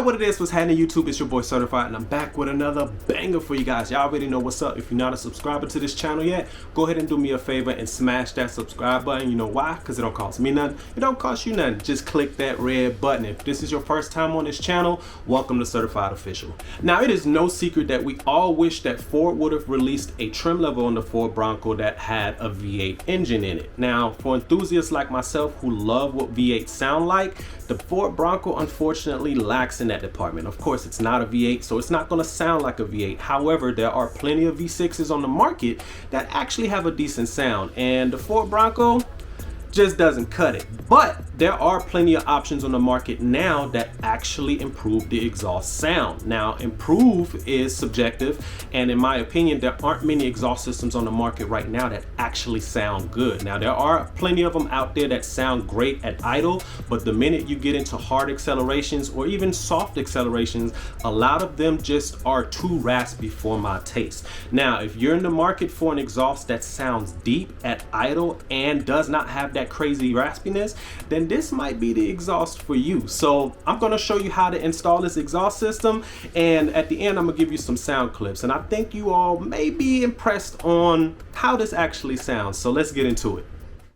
what it is, what's happening YouTube? It's your boy Srtfied, and I'm back with another banger for you guys. Y'all already know what's up. If you're not a subscriber to this channel yet, go ahead and do me a favor and smash that subscribe button. You know why? Because it don't cost me nothing. It don't cost you nothing. Just click that red button. If this is your first time on this channel, welcome to Srtfied Official. Now, it is no secret that we all wish that Ford would have released a trim level on the Ford Bronco that had a V8 engine in it. Now, for enthusiasts like myself who love what V8 sound like, the Ford Bronco unfortunately lacks in that department. Of course, it's not a V8, so it's not going to sound like a V8. However, there are plenty of V6s on the market that actually have a decent sound, and the Ford Bronco just doesn't cut it. But there are plenty of options on the market now that actually improve the exhaust sound. Now, improve is subjective, and in my opinion, there aren't many exhaust systems on the market right now that actually sound good. Now, there are plenty of them out there that sound great at idle, but the minute you get into hard accelerations or even soft accelerations, a lot of them just are too raspy for my taste. Now, if you're in the market for an exhaust that sounds deep at idle and does not have that crazy raspiness, then this might be the exhaust for you. So I'm going to show you how to install this exhaust system, and at the end I'm going to give you some sound clips, and I think you all may be impressed on how this actually sounds. So let's get into it.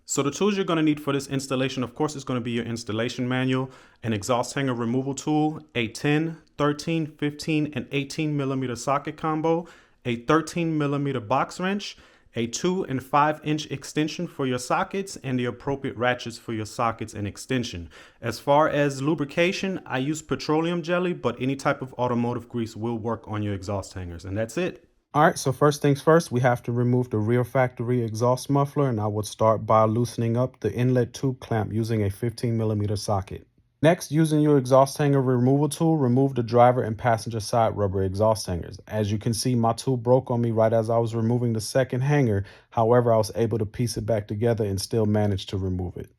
So the tools you're going to need for this installation, of course, is going to be your installation manual, an exhaust hanger removal tool, a 10, 13, 15, and 18 millimeter socket combo, a 13 millimeter box wrench, a 2 and 5 inch extension for your sockets, and the appropriate ratchets for your sockets and extension. As far as lubrication, I use petroleum jelly, but any type of automotive grease will work on your exhaust hangers, and that's it. All right, so first things first, we have to remove the rear factory exhaust muffler, and I would start by loosening up the inlet tube clamp using a 15 millimeter socket. Next, using your exhaust hanger removal tool, remove the driver and passenger side rubber exhaust hangers. As you can see, my tool broke on me right as I was removing the second hanger. However, I was able to piece it back together and still manage to remove it.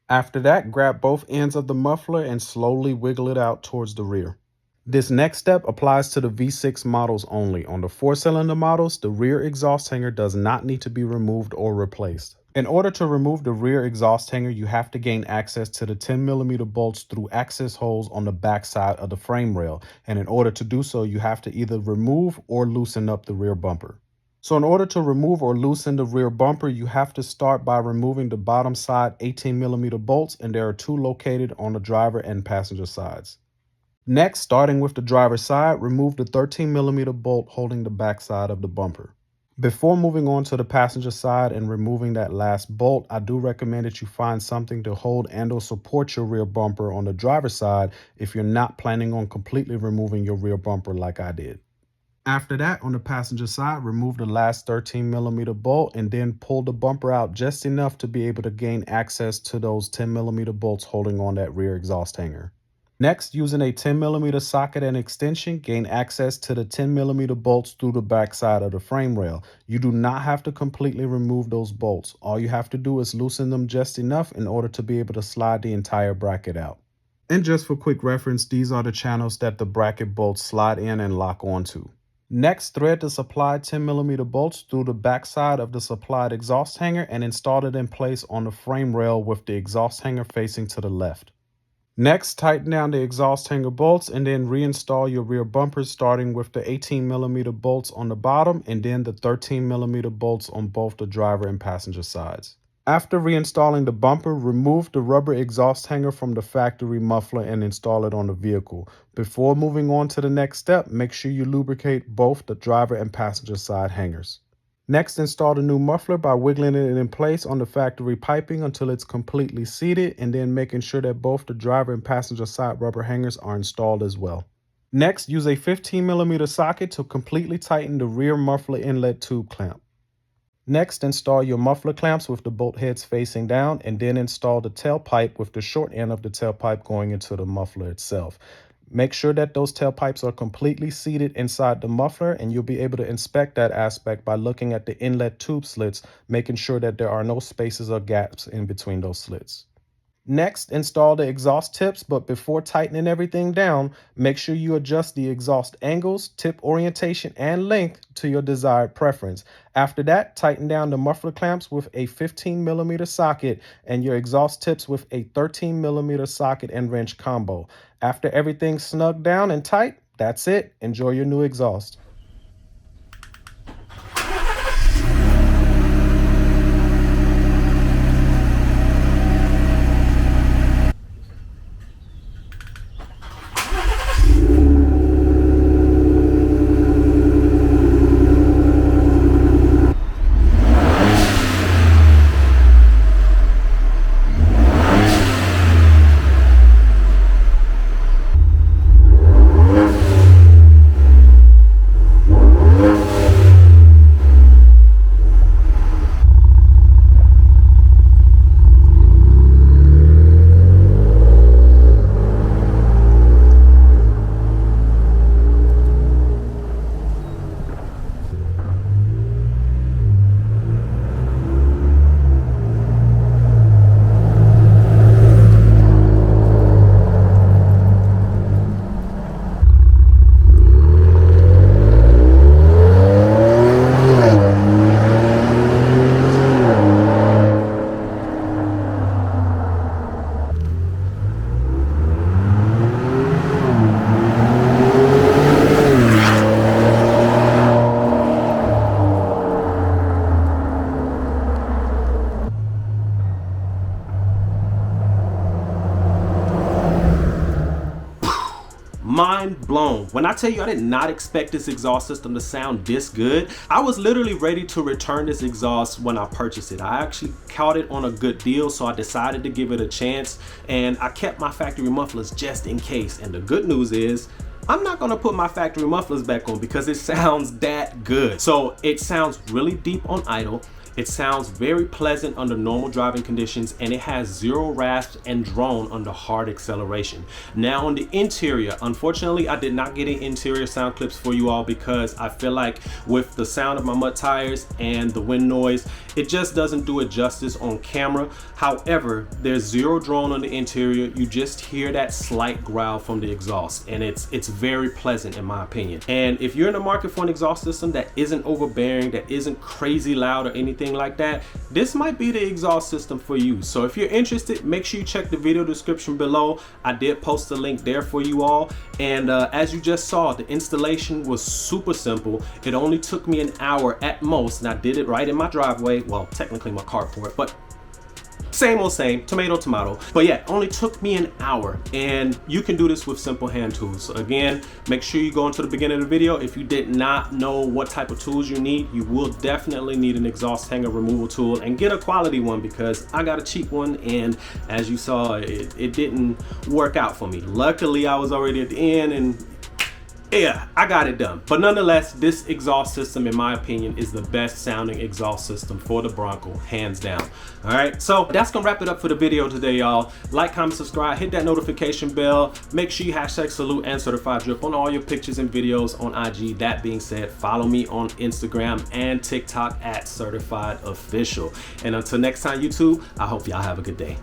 After that, grab both ends of the muffler and slowly wiggle it out towards the rear. This next step applies to the V6 models only. On the 4-cylinder models, the rear exhaust hanger does not need to be removed or replaced. In order to remove the rear exhaust hanger, you have to gain access to the 10 millimeter bolts through access holes on the back side of the frame rail. And in order to do so, you have to either remove or loosen up the rear bumper. So in order to remove or loosen the rear bumper, you have to start by removing the bottom side 18 millimeter bolts, and there are 2 located on the driver and passenger sides. Next, starting with the driver's side, remove the 13 millimeter bolt holding the back side of the bumper. Before moving on to the passenger side and removing that last bolt, I do recommend that you find something to hold and or support your rear bumper on the driver's side if you're not planning on completely removing your rear bumper like I did. After that, on the passenger side, remove the last 13 millimeter bolt and then pull the bumper out just enough to be able to gain access to those 10 millimeter bolts holding on that rear exhaust hanger. Next, using a 10 millimeter socket and extension, gain access to the 10 millimeter bolts through the back side of the frame rail. You do not have to completely remove those bolts. All you have to do is loosen them just enough in order to be able to slide the entire bracket out. And just for quick reference, these are the channels that the bracket bolts slide in and lock onto. Next, thread the supplied 10 millimeter bolts through the back side of the supplied exhaust hanger and install it in place on the frame rail with the exhaust hanger facing to the left. Next, tighten down the exhaust hanger bolts and then reinstall your rear bumpers, starting with the 18 millimeter bolts on the bottom and then the 13 millimeter bolts on both the driver and passenger sides. After reinstalling the bumper, remove the rubber exhaust hanger from the factory muffler and install it on the vehicle. Before moving on to the next step, make sure you lubricate both the driver and passenger side hangers. Next, install the new muffler by wiggling it in place on the factory piping until it's completely seated, and then making sure that both the driver and passenger side rubber hangers are installed as well. Next, use a 15 millimeter socket to completely tighten the rear muffler inlet tube clamp. Next, install your muffler clamps with the bolt heads facing down, and then install the tailpipe with the short end of the tailpipe going into the muffler itself. Make sure that those tailpipes are completely seated inside the muffler, and you'll be able to inspect that aspect by looking at the inlet tube slits, making sure that there are no spaces or gaps in between those slits. Next, install the exhaust tips, but before tightening everything down, make sure you adjust the exhaust angles, tip orientation, and length to your desired preference. After that, tighten down the muffler clamps with a 15mm socket and your exhaust tips with a 13mm socket and wrench combo. After everything's snugged down and tight, that's it. Enjoy your new exhaust. Mind blown. When I tell you I did not expect this exhaust system to sound this good, I was literally ready to return this exhaust when I purchased it. I actually caught it on a good deal, so I decided to give it a chance, and I kept my factory mufflers just in case. And the good news is, I'm not gonna put my factory mufflers back on because it sounds that good. So it sounds really deep on idle. It sounds very pleasant under normal driving conditions, and it has zero rasp and drone under hard acceleration. Now on the interior, unfortunately I did not get any interior sound clips for you all because I feel like with the sound of my mud tires and the wind noise, it just doesn't do it justice on camera. However, there's zero drone on the interior. You just hear that slight growl from the exhaust, and it's very pleasant in my opinion. And if you're in the market for an exhaust system that isn't overbearing, that isn't crazy loud or anything like that, this might be the exhaust system for you. So if you're interested, make sure you check the video description below. I did post a link there for you all. And as you just saw, the installation was super simple. It only took me an hour at most, and I did it right in my driveway. Well, technically my carport, but same old same, tomato tomato. But yeah, it only took me an hour, and you can do this with simple hand tools. So again, make sure you go into the beginning of the video. If you did not know what type of tools you need, you will definitely need an exhaust hanger removal tool, and get a quality one because I got a cheap one, and as you saw, it didn't work out for me. Luckily I was already at the end, and yeah, I got it done. But nonetheless, this exhaust system, in my opinion, is the best sounding exhaust system for the Bronco, hands down. All right, so that's gonna wrap it up for the video today, y'all. Like, comment, subscribe, hit that notification bell. Make sure you hashtag salute and certified drip on all your pictures and videos on IG. That being said, follow me on Instagram and TikTok at Srtfied Official. And until next time, YouTube, I hope y'all have a good day.